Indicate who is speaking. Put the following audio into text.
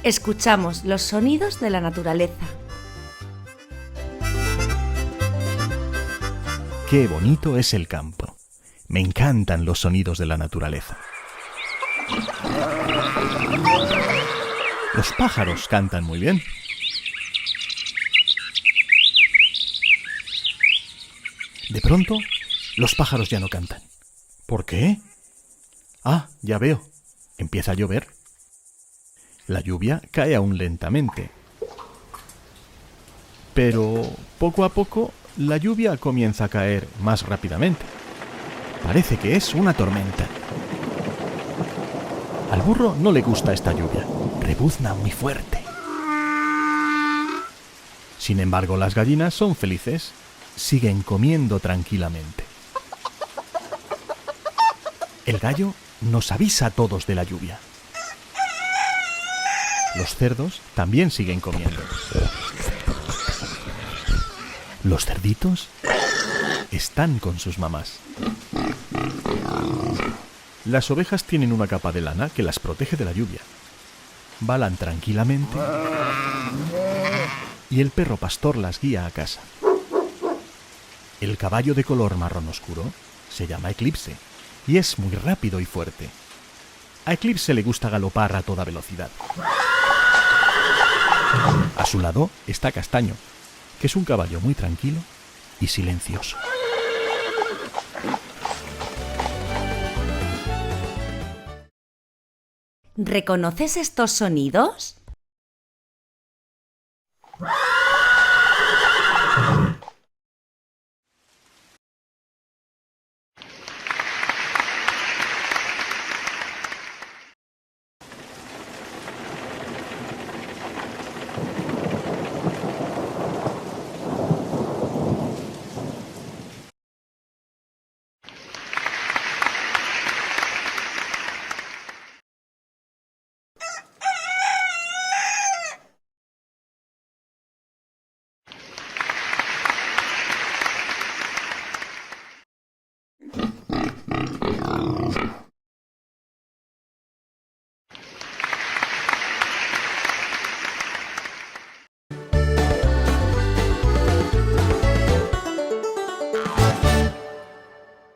Speaker 1: Escuchamos los sonidos de la naturaleza.
Speaker 2: Qué bonito es el campo. Me encantan los sonidos de la naturaleza. Los pájaros cantan muy bien. De pronto, los pájaros ya no cantan. ¿Por qué? Ah, ya veo. Empieza a llover. La lluvia cae aún lentamente. Pero poco a poco la lluvia comienza a caer más rápidamente. Parece que es una tormenta. Al burro no le gusta esta lluvia. Rebuzna muy fuerte. Sin embargo, las gallinas son felices. Siguen comiendo tranquilamente. El gallo nos avisa a todos de la lluvia. Los cerdos también siguen comiendo. Los cerditos están con sus mamás. Las ovejas tienen una capa de lana que las protege de la lluvia. Balan tranquilamente y el perro pastor las guía a casa. El caballo de color marrón oscuro se llama Eclipse y es muy rápido y fuerte. A Eclipse le gusta galopar a toda velocidad. A su lado está Castaño, que es un caballo muy tranquilo y silencioso.
Speaker 1: ¿Reconoces estos sonidos?